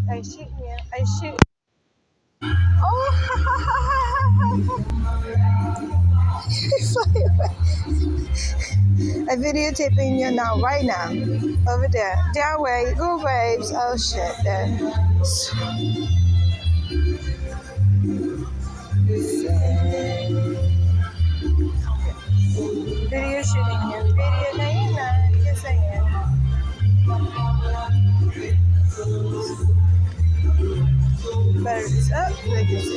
I shoot you. I shoot. Oh! Fly away. I'm videotaping you now, right now. Over there. Down way. Go waves. Oh shit. There. Video shooting you. Video na yun na. Yes, I am. Birds up. Like this.